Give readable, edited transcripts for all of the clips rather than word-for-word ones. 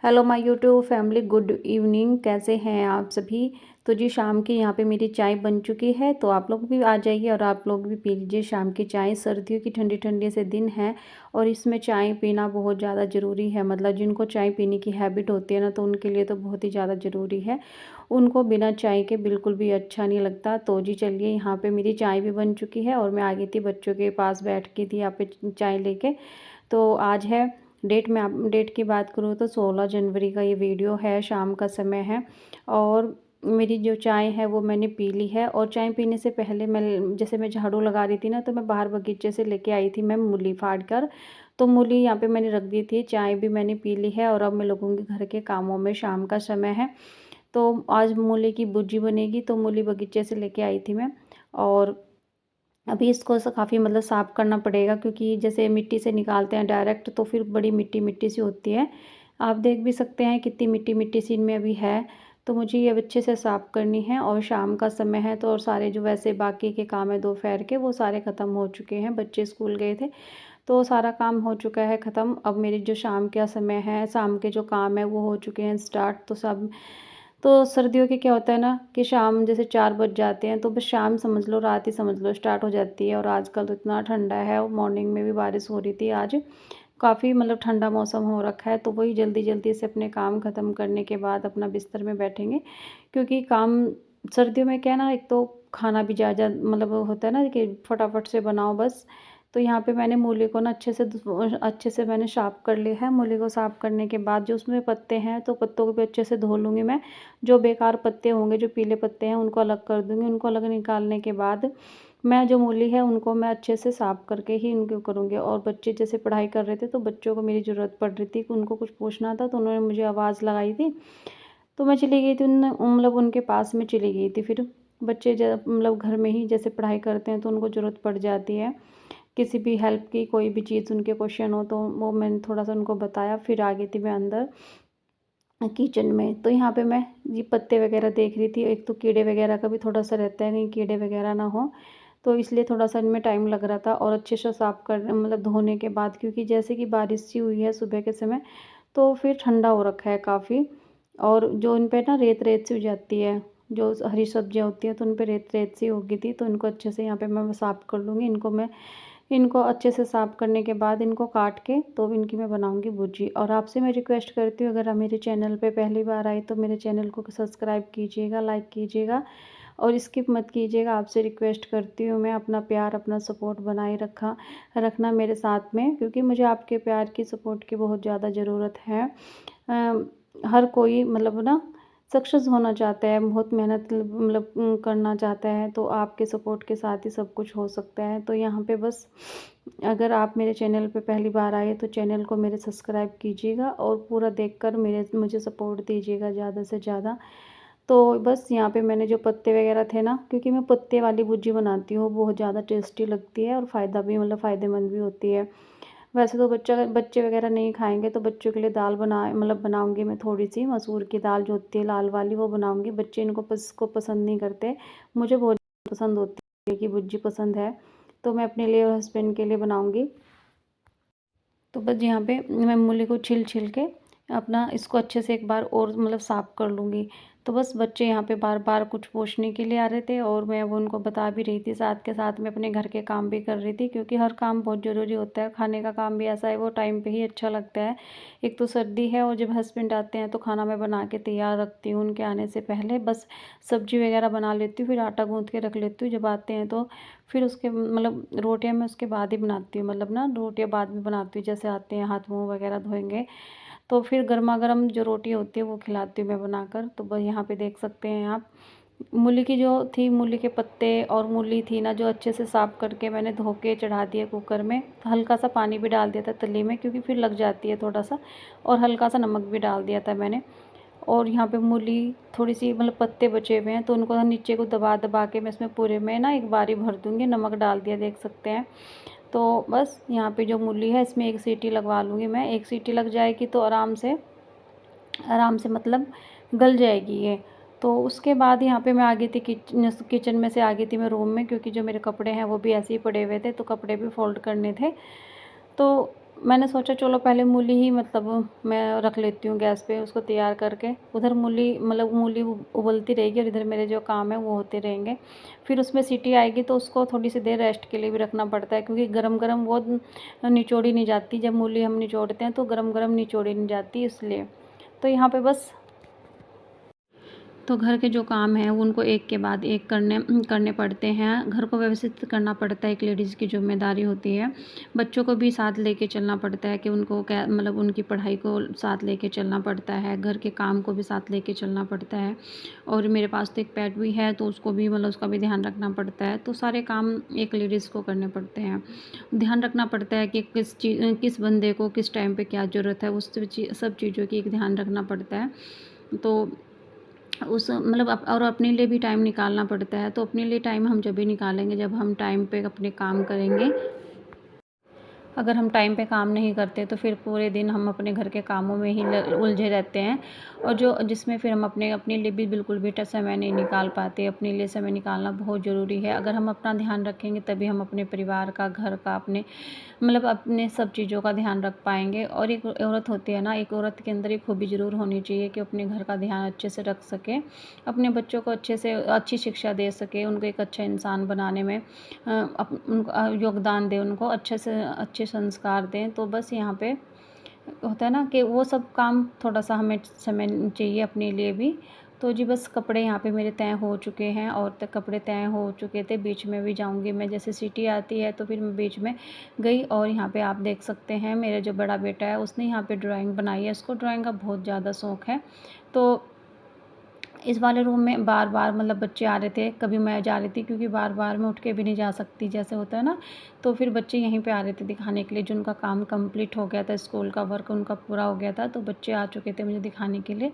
Hello my YouTube family, good evening. कैसे हैं आप सभी। तो जी शाम की यहाँ पे मेरी चाय बन चुकी है, तो आप लोग भी आ जाइए और आप लोग भी पी लीजिए शाम की चाय। सर्दियों की ठंडी ठंडी से दिन है और इसमें चाय पीना बहुत ज़्यादा ज़रूरी है। मतलब जिनको चाय पीने की हैबिट होती है ना, तो उनके लिए तो बहुत ही ज़्यादा ज़रूरी है। उनको बिना चाय के बिल्कुल भी अच्छा नहीं लगता। तो जी चलिए, यहाँ पे मेरी चाय भी बन चुकी है और मैं आ गई थी बच्चों के पास, बैठ गई थी यहाँ पे चाय लेके। तो आज है डेट की बात करूँ तो 16 जनवरी का ये वीडियो है, शाम का समय है। और मेरी जो चाय है वो मैंने पी ली है। और चाय पीने से पहले मैं झाड़ू लगा रही थी ना, तो मैं बाहर बगीचे से लेके आई थी मैं मूली फाड़ कर। तो मूली यहाँ पे मैंने रख दी थी, चाय भी मैंने पी ली है और अब मैं लगूँगी घर के कामों में। शाम का समय है तो आज मूली की भुर्जी बनेगी। तो मूली बगीचे से लेके आई थी मैं। और अभी इसको काफ़ी मतलब साफ़ करना पड़ेगा, क्योंकि जैसे मिट्टी से निकालते हैं डायरेक्ट तो फिर बड़ी मिट्टी मिट्टी सी होती है। आप देख भी सकते हैं कितनी मिट्टी मिट्टी सी इनमें अभी है। तो मुझे ये अब अच्छे से साफ़ करनी है। और शाम का समय है तो और सारे जो वैसे बाकी के काम है दोपहर के, वो सारे ख़त्म हो चुके हैं। बच्चे स्कूल गए थे तो सारा काम हो चुका है ख़त्म। अब मेरी जो शाम का समय है, शाम के जो काम है वो हो चुके हैं स्टार्ट। तो सब तो सर्दियों के क्या होता है ना कि शाम जैसे 4 बज जाते हैं तो बस शाम समझ लो, रात ही समझ लो स्टार्ट हो जाती है। और आजकल तो इतना ठंडा है और मॉर्निंग में भी बारिश हो रही थी आज। काफ़ी मतलब ठंडा मौसम हो रखा है, तो वही जल्दी जल्दी से अपने काम ख़त्म करने के बाद अपना बिस्तर में बैठेंगे। क्योंकि काम सर्दियों में क्या है ना, एक तो खाना भी ज़्यादा मतलब होता है ना कि फटाफट से बनाओ बस। तो यहाँ पे मैंने मूली को ना अच्छे से मैंने साफ़ कर लिया है। मूली को साफ़ करने के बाद जो उसमें पत्ते हैं तो पत्तों को भी अच्छे से धो लूँगी मैं। जो बेकार पत्ते होंगे, जो पीले पत्ते हैं, उनको अलग कर दूँगी। उनको अलग निकालने के बाद मैं जो मूली है उनको मैं अच्छे से साफ़ करके ही उनको करूँगी। और बच्चे जैसे पढ़ाई कर रहे थे तो बच्चों को मेरी ज़रूरत पड़ रही थी कि उनको कुछ पूछना था, तो उन्होंने मुझे आवाज़ लगाई थी। तो मैं चली गई थी मतलब उनके पास में चली गई थी। फिर बच्चे जब मतलब घर में ही जैसे पढ़ाई करते हैं तो उनको ज़रूरत पड़ जाती है किसी भी हेल्प की। कोई भी चीज़ उनके क्वेश्चन हो तो वो मैंने थोड़ा सा उनको बताया। फिर आ गई थी मैं अंदर किचन में। तो यहाँ पे मैं ये पत्ते वगैरह देख रही थी। एक तो कीड़े वगैरह का भी थोड़ा सा रहता है, कहीं कीड़े वगैरह ना हो, तो इसलिए थोड़ा सा इनमें टाइम लग रहा था। और अच्छे से साफ़ कर मतलब धोने के बाद, क्योंकि जैसे कि बारिश सी हुई है सुबह के समय, तो फिर ठंडा हो रखा है काफ़ी। और जो इन पे ना रेत रेत सी हो जाती है, जो हरी सब्जियाँ होती हैं तो उन पे रेत रेत सी हो गई थी। तो इनको अच्छे से यहाँ पे मैं साफ़ कर लूँगी। इनको अच्छे से साफ़ करने के बाद इनको काट के तो इनकी मैं बनाऊँगी भुर्जी। और आपसे मैं रिक्वेस्ट करती हूँ, अगर आप मेरे चैनल पे पहली बार आए तो मेरे चैनल को सब्सक्राइब कीजिएगा, लाइक कीजिएगा और स्किप मत कीजिएगा। आपसे रिक्वेस्ट करती हूँ मैं, अपना प्यार अपना सपोर्ट बनाए रखना मेरे साथ में, क्योंकि मुझे आपके प्यार की सपोर्ट की बहुत ज़्यादा ज़रूरत है। हर कोई मतलब ना सक्सेस होना चाहता है, बहुत मेहनत मतलब करना चाहता है, तो आपके सपोर्ट के साथ ही सब कुछ हो सकता है। तो यहाँ पे बस अगर आप मेरे चैनल पे पहली बार आए तो चैनल को मेरे सब्सक्राइब कीजिएगा और पूरा देखकर मुझे सपोर्ट दीजिएगा ज़्यादा से ज़्यादा। तो बस यहाँ पे मैंने जो पत्ते वगैरह थे ना, क्योंकि मैं पत्ते वाली भुर्जी बनाती हूँ, बहुत ज़्यादा टेस्टी लगती है और फ़ायदेमंद भी होती है। वैसे तो बच्चे वगैरह नहीं खाएँगे, तो बच्चों के लिए दाल बनाऊँगी मैं, थोड़ी-सी मसूर की दाल जो होती है लाल वाली, वो बनाऊँगी। बच्चे इनको पसंद नहीं करते। मुझे बहुत पसंद होती है कि भुर्जी पसंद है, तो मैं अपने लिए और हस्बैंड के लिए बनाऊँगी। तो बस यहाँ पे मैं मूली को छिल के अपना इसको अच्छे से एक बार और मतलब साफ़ कर लूँगी। तो बस बच्चे यहाँ पे बार-बार कुछ पूछने के लिए आ रहे थे और मैं वो उनको बता भी रही थी, साथ के साथ मैं अपने घर के काम भी कर रही थी, क्योंकि हर काम बहुत ज़रूरी होता है। खाने का काम भी ऐसा है, वो टाइम पे ही अच्छा लगता है। एक तो सर्दी है और जब हस्बैंड आते हैं तो खाना मैं बना के तैयार रखती हूँ उनके आने से पहले। बस सब्ज़ी वगैरह बना लेती हूँ, फिर आटा गूँथ के रख लेती हूँ। जब आते हैं तो फिर उसके मतलब रोटियां मैं उसके बाद ही बनाती हूँ, मतलब ना रोटियां बाद में बनाती हूँ। जैसे आते हैं हाथ मुंह वगैरह धोएंगे तो फिर गर्मा गर्म जो रोटी होती है वो खिलाती हूँ मैं बनाकर। तो बस यहाँ पे देख सकते हैं आप, मूली की जो थी, मूली के पत्ते और मूली थी ना, जो अच्छे से साफ़ करके मैंने धो के चढ़ा दिया कुकर में। तो हल्का सा पानी भी डाल दिया था तली में, क्योंकि फिर लग जाती है थोड़ा सा, और हल्का सा नमक भी डाल दिया था मैंने। और यहाँ पे मूली थोड़ी सी मतलब पत्ते बचे हुए हैं तो उनको नीचे को दबा दबा के मैं इसमें पूरे में ना एक बारी भर दूँगी। नमक डाल दिया, देख सकते हैं। तो बस यहाँ पे जो मूली है इसमें एक सीटी लगवा लूँगी मैं। एक सीटी लग जाएगी तो आराम से मतलब गल जाएगी ये। तो उसके बाद यहाँ पे मैं आ गई थी किचन में से आ गई थी मैं रूम में, क्योंकि जो मेरे कपड़े हैं वो भी ऐसे ही पड़े हुए थे, तो कपड़े भी फोल्ड करने थे। तो मैंने सोचा चलो पहले मूली ही मतलब मैं रख लेती हूँ गैस पे उसको तैयार करके। उधर मूली मतलब मूली उबलती रहेगी और इधर मेरे जो काम है वो होते रहेंगे। फिर उसमें सीटी आएगी तो उसको थोड़ी सी देर रेस्ट के लिए भी रखना पड़ता है, क्योंकि गरम गरम वो निचोड़ी नहीं जाती। जब मूली हम निचोड़ते हैं तो गरम गरम निचोड़ी नहीं जाती, इसलिए। तो यहाँ पे बस तो घर के जो काम हैं उनको एक के बाद एक करने पड़ते हैं। घर को व्यवस्थित करना पड़ता है, एक लेडीज़ की ज़िम्मेदारी होती है। बच्चों को भी साथ लेके चलना पड़ता है कि उनको क्या मतलब उनकी पढ़ाई को साथ लेके चलना पड़ता है, घर के काम को भी साथ लेके चलना पड़ता है। और मेरे पास तो एक पेट भी है तो उसको भी मतलब उसका भी ध्यान रखना पड़ता है। तो सारे काम एक लेडीज़ को करने पड़ते हैं। ध्यान रखना पड़ता है कि किस बंदे को किस टाइम पे क्या ज़रूरत है, उस सब चीज़ों की एक ध्यान रखना पड़ता है। तो उस मतलब और अपने लिए भी टाइम निकालना पड़ता है। तो अपने लिए टाइम हम जब भी निकालेंगे जब हम टाइम पे अपने काम करेंगे। अगर हम टाइम पे काम नहीं करते तो फिर पूरे दिन हम अपने घर के कामों में ही उलझे रहते हैं, और जो जिसमें फिर हम अपने लिए भी बिल्कुल भी समय नहीं निकाल पाते। अपने लिए समय निकालना बहुत ज़रूरी है। अगर हम अपना ध्यान रखेंगे तभी हम अपने परिवार का, घर का, अपने मतलब अपने सब चीज़ों का ध्यान रख पाएंगे। और एक औरत होती है ना, एक औरत के अंदर एक खूबी ज़रूर होनी चाहिए कि अपने घर का ध्यान अच्छे से रख सके, अपने बच्चों को अच्छे से अच्छी शिक्षा दे सके, उनको एक अच्छा इंसान बनाने में उनको योगदान दें, उनको अच्छे से अच्छे संस्कार दें। तो बस यहाँ पे होता है ना कि वो सब काम थोड़ा-सा हमें समय चाहिए अपने लिए भी। तो जी बस कपड़े यहाँ पे मेरे तय हो चुके हैं, और कपड़े तय हो चुके थे। बीच में भी जाऊँगी मैं, जैसे सीटी आती है तो फिर मैं बीच में गई। और यहाँ पे आप देख सकते हैं मेरे जो बड़ा बेटा है उसने यहाँ पे ड्राइंग बनाई है। उसको ड्राइंग का बहुत ज़्यादा शौक है। तो इस वाले रूम में बार-बार मतलब बच्चे आ रहे थे, कभी मैं जा रही थी क्योंकि बार-बार मैं उठ के भी नहीं जा सकती, जैसे होता है ना। तो फिर बच्चे यहीं पे आ रहे थे दिखाने के लिए, जो उनका काम कंप्लीट हो गया था, स्कूल का वर्क उनका पूरा हो गया था, तो बच्चे आ चुके थे मुझे दिखाने के लिए।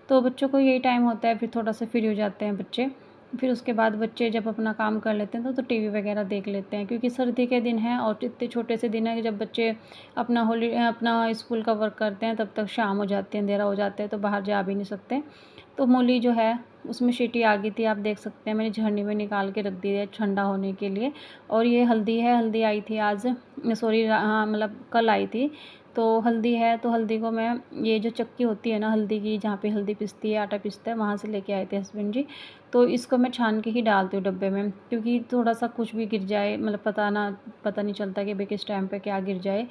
तो बच्चों को यही टाइम होता है, फिर थोड़ा-सा फ्री हो जाते हैं बच्चे। फिर उसके बाद बच्चे जब अपना काम कर लेते हैं तो टीवी वगैरह देख लेते हैं, क्योंकि सर्दी के दिन हैं और इतने छोटे से दिन हैं कि जब बच्चे अपना स्कूल का वर्क करते हैं तब तक शाम हो जाती है, अंधेरा हो जाता है, तो बाहर जा भी नहीं सकते। तो मूली जो है उसमें सीटी आ गई थी, आप देख सकते हैं मैंने झरने में निकाल के रख दी है ठंडा होने के लिए। और ये हल्दी है, हल्दी आई थी आज, सॉरी हाँ मतलब कल आई थी। तो हल्दी है तो हल्दी को मैं, ये जो चक्की होती है ना हल्दी की, जहाँ पे हल्दी पिसती है, आटा पिसता है, वहाँ से लेके आए थे हस्बैंड जी। तो इसको मैं छान के ही डालती हूँ डब्बे में, क्योंकि थोड़ा सा कुछ भी गिर जाए मतलब पता नहीं चलता कि भाई किस टाइम पे क्या गिर जाए,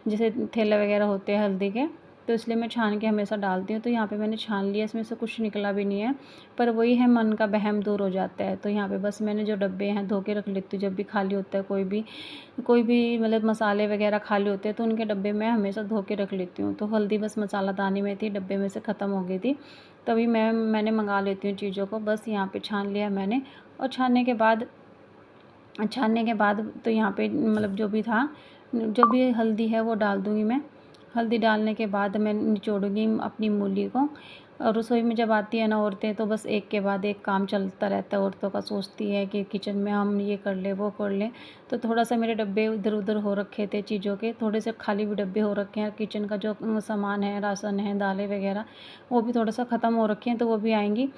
जैसे थैले वगैरह होते हैं हल्दी के। तो इसलिए मैं छान के हमेशा डालती हूँ। तो यहाँ पे मैंने छान लिया, इसमें से कुछ निकला भी नहीं है, पर वही है मन का वहम दूर हो जाता है। तो यहाँ पे बस मैंने जो डब्बे हैं धो के रख लेती हूँ, जब भी खाली होता है कोई भी मतलब मसाले वगैरह खाली होते हैं तो उनके डब्बे मैं हमेशा धो के रख लेती हूँ। तो हल्दी बस मसालादानी में थी, डब्बे में से ख़त्म हो गई थी, तभी मैंने मंगा लेती हूँ चीज़ों को। बस यहाँ पे छान लिया मैंने, और छानने के बाद तो यहाँ पे मतलब जो भी था, जो भी हल्दी है वो डाल दूँगी मैं। हल्दी डालने के बाद मैं निचोड़ूँगी अपनी मूली को। और रसोई में जब आती है ना औरतें, तो बस एक के बाद एक काम चलता रहता है औरतों का। सोचती है कि किचन में हम ये कर लें वो कर लें। तो थोड़ा सा मेरे डब्बे इधर उधर हो रखे थे चीज़ों के, थोड़े से खाली भी डब्बे हो रखे हैं। किचन का जो सामान है, राशन है, दालें वगैरह, वो भी थोड़ा सा ख़त्म हो रखे हैं, तो वो भी आएंगी।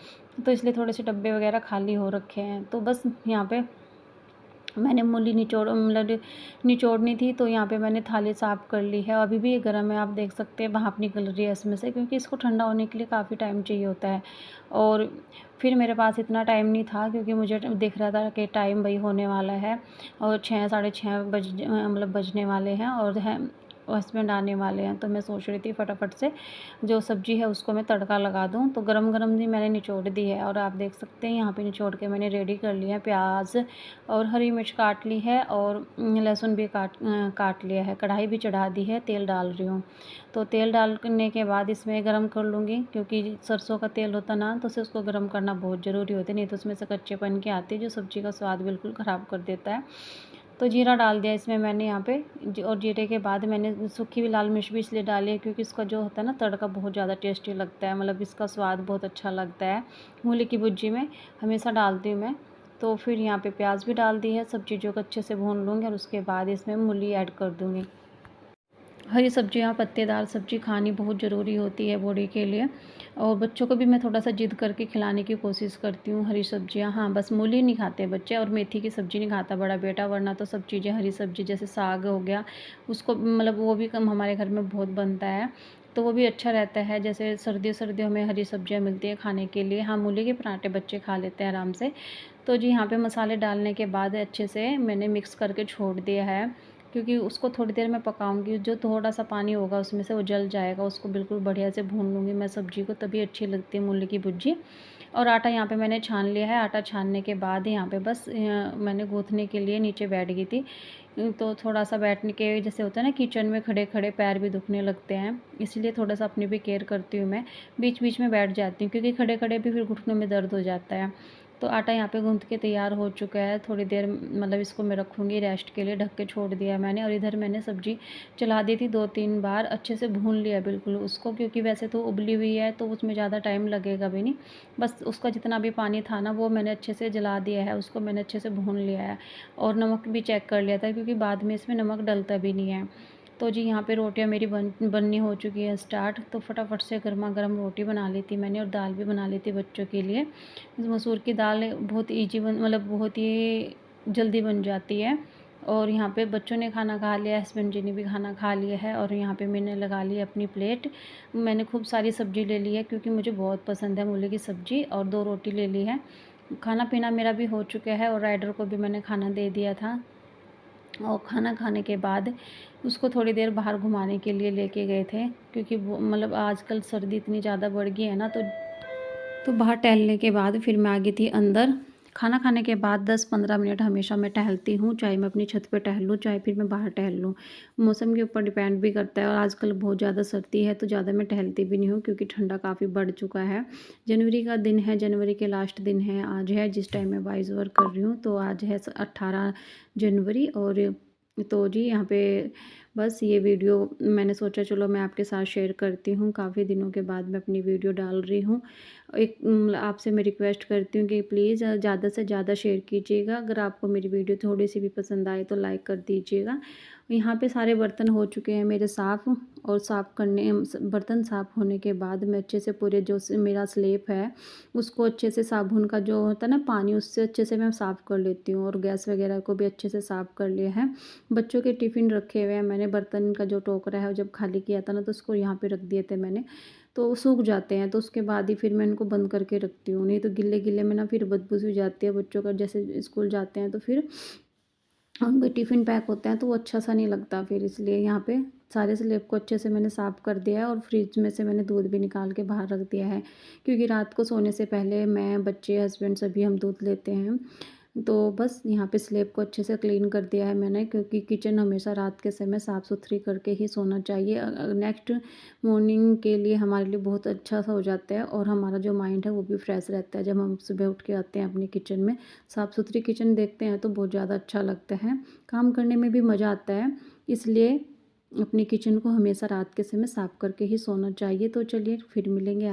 तो इसलिए थोड़े से डब्बे वगैरह खाली हो रखे हैं। तो बस यहाँ पे मैंने मूली निचोड़नी थी, तो यहाँ पे मैंने थाली साफ़ कर ली है। अभी भी ये गर्म है, आप देख सकते हैं भाप निकल रही है इसमें से, क्योंकि इसको ठंडा होने के लिए काफ़ी टाइम चाहिए होता है। और फिर मेरे पास इतना टाइम नहीं था, क्योंकि मुझे दिख रहा था कि टाइम वही होने वाला है, और 6 साढ़े 6 मतलब बजने वाले हैं, और हस्बैंड आने वाले हैं। तो मैं सोच रही थी फटाफट से जो सब्ज़ी है उसको मैं तड़का लगा दूँ। तो गरम-गरम भी मैंने निचोड़ दी है, और आप देख सकते हैं यहाँ पे निचोड़ के मैंने रेडी कर लिया है। प्याज और हरी मिर्च काट ली है, और लहसुन भी काट लिया है। कढ़ाई भी चढ़ा दी है, तेल डाल रही हूँ। तो तेल डालने के बाद इसमें गरम कर लूँगी, क्योंकि सरसों का तेल होता ना, तो उसे उसको गरम करना बहुत ज़रूरी होता है, नहीं तो उसमें से कच्चेपन की आती है जो सब्ज़ी का स्वाद बिल्कुल ख़राब कर देता है। तो जीरा डाल दिया इसमें मैंने यहाँ पे, और जीरे के बाद मैंने सूखी हुई लाल मिर्च भी इसलिए डाली है, क्योंकि इसका जो होता है ना तड़का बहुत ज़्यादा टेस्टी लगता है, मतलब इसका स्वाद बहुत अच्छा लगता है। मूली की भुर्जी में हमेशा डालती हूँ मैं। तो फिर यहाँ पे प्याज भी डाल दी है, सब चीज़ों को अच्छे से भून लूँगी, और उसके बाद इसमें मूली ऐड कर दूँगी। हरी सब्जियाँ, पत्तेदार सब्ज़ी खानी बहुत ज़रूरी होती है बॉडी के लिए। और बच्चों को भी मैं थोड़ा-सा ज़िद करके खिलाने की कोशिश करती हूँ हरी सब्जियाँ। हाँ, बस मूली नहीं खाते बच्चे और मेथी की सब्ज़ी नहीं खाता बड़ा बेटा, वरना तो सब चीज़ें हरी सब्ज़ी जैसे साग हो गया, उसको मतलब वो भी कम हमारे घर में बहुत बनता है, तो वो भी अच्छा रहता है। जैसे सर्दियों-सर्दियों में हरी सब्जियाँ मिलती हैं खाने के लिए। हाँ, मूली के पराठे बच्चे खा लेते हैं आराम से। तो जी, यहाँ पे मसाले डालने के बाद अच्छे से मैंने मिक्स करके छोड़ दिया है, क्योंकि उसको थोड़ी देर मैं पकाऊंगी। जो थोड़ा-सा पानी होगा उसमें से वो जल जाएगा, उसको बिल्कुल बढ़िया से भून लूँगी मैं सब्ज़ी को, तभी अच्छी लगती है मूली की भुर्जी। और आटा यहाँ पे मैंने छान लिया है। आटा छानने के बाद यहाँ पे बस मैंने गूँथने के लिए नीचे बैठ गई थी। तो थोड़ा-सा बैठने के जैसे होता है ना, किचन में खड़े-खड़े पैर भी दुखने लगते हैं, इसलिए थोड़ा-सा अपनी भी केयर करती हूँ मैं। बीच-बीच में बैठ जाती हूँ, क्योंकि खड़े-खड़े भी फिर घुटनों में दर्द हो जाता है। तो आटा यहाँ पे गूँथ के तैयार हो चुका है। थोड़ी देर मतलब इसको मैं रखूँगी रेस्ट के लिए, ढक के छोड़ दिया मैंने। और इधर मैंने सब्ज़ी चला दी थी 2-3 बार, अच्छे से भून लिया बिल्कुल उसको, क्योंकि वैसे तो उबली हुई है तो उसमें ज़्यादा टाइम लगेगा भी नहीं। बस उसका जितना भी पानी था ना, वो मैंने अच्छे से जला दिया है, उसको मैंने अच्छे से भून लिया है। और नमक भी चेक कर लिया था, क्योंकि बाद में इसमें नमक डलता भी नहीं है। तो जी, यहाँ पे रोटियाँ मेरी बननी हो चुकी है स्टार्ट। तो फटाफट से गरमा-गरम रोटी बना ली थी मैंने और दाल भी बना ली थी बच्चों के लिए। मसूर की दाल बहुत ईज़ी मतलब बहुत ही जल्दी बन जाती है। और यहाँ पे बच्चों ने खाना खा लिया, हस्बैंड जी ने भी खाना खा लिया है। और यहाँ पे मैंने लगा ली अपनी प्लेट। मैंने खूब सारी सब्ज़ी ले ली है, क्योंकि मुझे बहुत पसंद है मूली की सब्ज़ी, और 2 रोटी ले ली है। खाना-पीना मेरा भी हो चुका है और राइडर को भी मैंने खाना दे दिया था। और खाना खाने के बाद उसको थोड़ी देर बाहर घुमाने के लिए लेके गए थे, क्योंकि वो मतलब आजकल सर्दी इतनी ज़्यादा बढ़ गई है ना, तो बाहर टहलने के बाद फिर मैं आ गई थी अंदर। खाना खाने के बाद 10-15 मिनट हमेशा मैं टहलती हूँ, चाहे मैं अपनी छत पे टहल लूँ, चाहे फिर मैं बाहर टहल लूँ। मौसम के ऊपर डिपेंड भी करता है, और आजकल बहुत ज़्यादा सर्दी है तो ज़्यादा मैं टहलती भी नहीं हूँ, क्योंकि ठंडा काफ़ी बढ़ चुका है। जनवरी का दिन है, जनवरी के लास्ट दिन है आज है, जिस टाइम मैं वॉइस ओवर कर रही हूँ। तो आज है 18 जनवरी। और तो जी, यहाँ पे बस ये वीडियो मैंने सोचा चलो मैं आपके साथ शेयर करती हूँ। काफ़ी दिनों के बाद मैं अपनी वीडियो डाल रही हूँ। एक आपसे मैं रिक्वेस्ट करती हूँ कि प्लीज़ ज़्यादा से ज़्यादा शेयर कीजिएगा। अगर आपको मेरी वीडियो थोड़ी सी भी पसंद आए तो लाइक कर दीजिएगा। यहाँ पे सारे बर्तन हो चुके हैं मेरे साफ़। और बर्तन साफ़ होने के बाद मैं अच्छे से पूरे मेरा स्लेब है उसको अच्छे से साबुन का जो होता है ना पानी, उससे अच्छे से मैं साफ़ कर लेती हूँ। और गैस वगैरह को भी अच्छे से साफ़ कर लिया है। बच्चों के टिफ़िन रखे हुए हैं मैंने। बर्तन का जो टोकरा है जब खाली किया था ना, तो उसको यहाँ पे रख दिए थे मैंने। तो वो सूख जाते हैं, तो उसके बाद ही फिर मैं इनको बंद करके रखती हूँ। नहीं तो गिल्ले-गिल्ले में ना फिर बदबू सी हो जाती है बच्चों का, जैसे स्कूल जाते हैं तो फिर उनके टिफ़िन पैक होते हैं तो वो अच्छा सा नहीं लगता फिर। इसलिए यहाँ पे सारे स्लेब को अच्छे से मैंने साफ़ कर दिया है। और फ्रिज में से मैंने दूध भी निकाल के बाहर रख दिया है, क्योंकि रात को सोने से पहले मैं, बच्चे, हस्बैंड सभी हम दूध लेते हैं। तो बस यहाँ पे स्लेब को अच्छे से क्लीन कर दिया है मैंने, क्योंकि किचन हमेशा रात के समय साफ़ सुथरी करके ही सोना चाहिए। नेक्स्ट मॉर्निंग के लिए हमारे लिए बहुत अच्छा सा हो जाता है, और हमारा जो माइंड है वो भी फ्रेश रहता है। जब हम सुबह उठ के आते हैं अपनी किचन में, साफ़ सुथरी किचन देखते हैं तो बहुत ज़्यादा अच्छा लगता है, काम करने में भी मज़ा आता है। इसलिए अपनी किचन को हमेशा रात के समय साफ़ करके ही सोना चाहिए। तो चलिए फिर मिलेंगे।